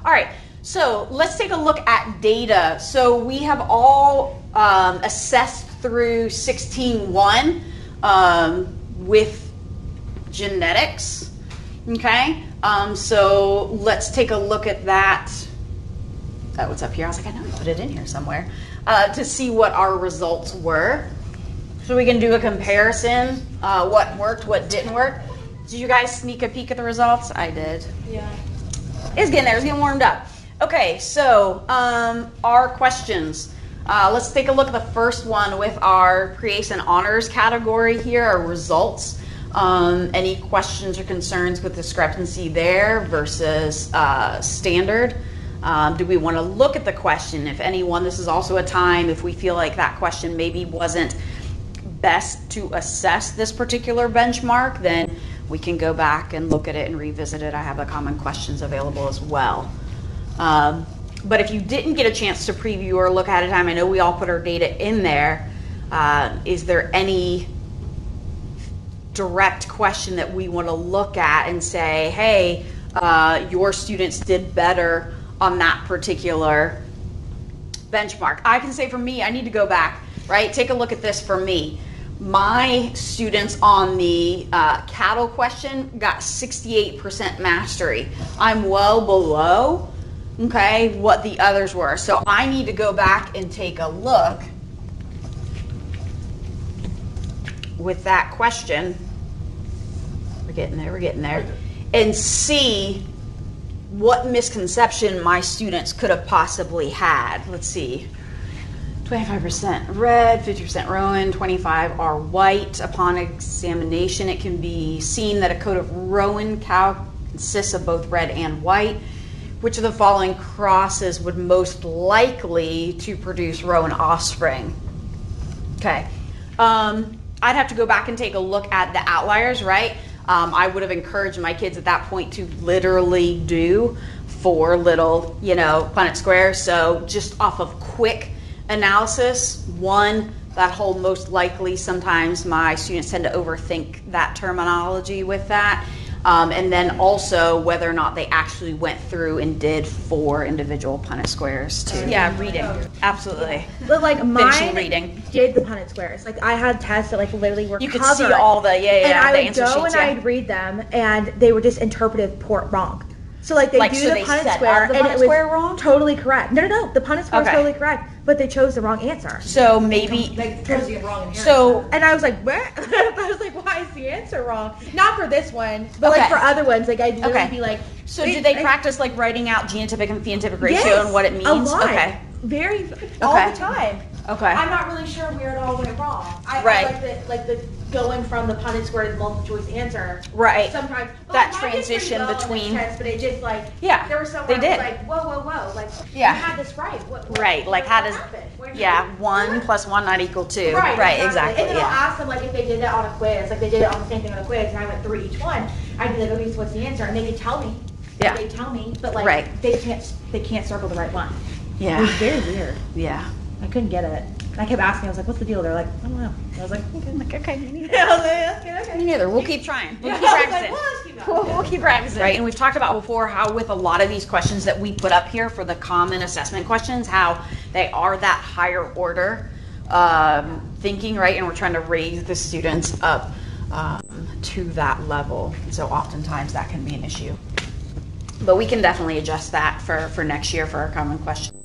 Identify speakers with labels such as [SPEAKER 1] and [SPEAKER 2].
[SPEAKER 1] All right, so let's take a look at data. So we have all assessed through 16.1 with genetics, okay? So let's take a look at that. Oh, it's up here. I was like, I know I put it in here somewhere, to see what our results were. So we can do a comparison, what worked, what didn't work. Did you guys sneak a peek at the results? I did.
[SPEAKER 2] Yeah.
[SPEAKER 1] It's getting there. It's getting warmed up. Okay, so our questions. Let's take a look at the first one with our Creation Honors category here, our results. Any questions or concerns with discrepancy there versus standard? Do we want to look at the question? If anyone, this is also a time if we feel like that question maybe wasn't best to assess this particular benchmark, then we can go back and look at it and revisit it. I have the common questions available as well. But if you didn't get a chance to preview or look ahead of time, I know we all put our data in there. Is there any direct question that we want to look at and say, hey, your students did better on that particular benchmark? I can say for me, I need to go back, right? Take a look at this for me. My students on the cattle question got 68% mastery. I'm well below, okay, what the others were. So I need to go back and take a look with that question. We're getting there, and see what misconception my students could have possibly had. Let's see. 25% red, 50% rowan, 25 are white. Upon examination, it can be seen that a coat of rowan cow consists of both red and white. Which of the following crosses would most likely to produce rowan offspring? Okay. I'd have to go back and take a look at the outliers, right? I would have encouraged my kids at that point to literally do 4 little, Punnett squares. So just off of quick analysis, one, that whole most likely, sometimes my students tend to overthink that terminology with that. And then also whether or not they actually went through and did 4 individual Punnett squares too. Yeah, reading. Absolutely.
[SPEAKER 2] But like
[SPEAKER 1] Finishing
[SPEAKER 2] mine
[SPEAKER 1] reading.
[SPEAKER 2] did the Punnett squares. Like I had tests that like literally were
[SPEAKER 1] You could
[SPEAKER 2] covered.
[SPEAKER 1] see all the,
[SPEAKER 2] and I
[SPEAKER 1] the
[SPEAKER 2] would
[SPEAKER 1] answer
[SPEAKER 2] go
[SPEAKER 1] sheets.
[SPEAKER 2] and I'd read them and they were just interpretive wrong. So like they do
[SPEAKER 1] so
[SPEAKER 2] the
[SPEAKER 1] they
[SPEAKER 2] Punnett
[SPEAKER 1] set
[SPEAKER 2] square
[SPEAKER 1] up the
[SPEAKER 2] and
[SPEAKER 1] Punnett
[SPEAKER 2] it was
[SPEAKER 1] square wrong?
[SPEAKER 2] totally correct. No. The Punnett square was
[SPEAKER 1] Okay.
[SPEAKER 2] totally correct, but they chose the wrong answer.
[SPEAKER 1] So maybe,
[SPEAKER 3] Like chose the wrong inheritance.
[SPEAKER 1] so
[SPEAKER 2] And I was like, what? I was like, why is the answer wrong? Not for this one, but like
[SPEAKER 1] Okay.
[SPEAKER 2] for other ones. Like I'd literally
[SPEAKER 1] Okay.
[SPEAKER 2] be like,
[SPEAKER 1] so
[SPEAKER 2] wait,
[SPEAKER 1] did they
[SPEAKER 2] I-
[SPEAKER 1] practice like writing out genotypic and phenotypic ratio
[SPEAKER 2] Yes,
[SPEAKER 1] and what it means?
[SPEAKER 2] a lot.
[SPEAKER 1] Okay.
[SPEAKER 2] Very all
[SPEAKER 1] Okay.
[SPEAKER 2] the time.
[SPEAKER 1] Okay.
[SPEAKER 2] I'm not really sure where it all went wrong. I
[SPEAKER 1] Right.
[SPEAKER 2] like the going from the Punnett square to the multiple choice answer.
[SPEAKER 1] Right.
[SPEAKER 2] Sometimes
[SPEAKER 1] That
[SPEAKER 2] mine did pretty
[SPEAKER 1] transition
[SPEAKER 2] well on
[SPEAKER 1] between-
[SPEAKER 2] this test, but it just like
[SPEAKER 1] Yeah,
[SPEAKER 2] there were some
[SPEAKER 1] they
[SPEAKER 2] where I was
[SPEAKER 1] did.
[SPEAKER 2] like whoa like
[SPEAKER 1] Yeah.
[SPEAKER 2] you had this right. What
[SPEAKER 1] Right, like how
[SPEAKER 2] what
[SPEAKER 1] does,
[SPEAKER 2] happened? Where did
[SPEAKER 1] yeah,
[SPEAKER 2] you-
[SPEAKER 1] 1 plus 1 not equal 2.
[SPEAKER 2] Right,
[SPEAKER 1] exactly,
[SPEAKER 2] And then
[SPEAKER 1] yeah.
[SPEAKER 2] I'll ask them like if they did that on a quiz, like they did it on the same thing on a quiz, and I went through each one. I'd be like, okay, so what's the answer? And they could tell me.
[SPEAKER 1] Yeah.
[SPEAKER 2] They tell me, but like
[SPEAKER 1] Right.
[SPEAKER 2] they can't circle the right one. It
[SPEAKER 1] Yeah,
[SPEAKER 2] was very weird.
[SPEAKER 1] yeah.
[SPEAKER 2] I couldn't get it. And I kept asking. I was like, "What's the deal?" They're like, "I don't know." I was like, "Okay."
[SPEAKER 1] I'm like, okay, me neither.
[SPEAKER 2] I was like, "Okay."
[SPEAKER 1] Me neither. We'll keep trying. We'll keep
[SPEAKER 2] I was like,
[SPEAKER 1] practicing.
[SPEAKER 2] "Well, let's keep going."
[SPEAKER 1] We'll keep practicing. Right, and we've talked about before how with a lot of these questions that we put up here for the common assessment questions, how they are that higher order thinking, right? And we're trying to raise the students up to that level. So oftentimes that can be an issue. But we can definitely adjust that for next year for our common questions.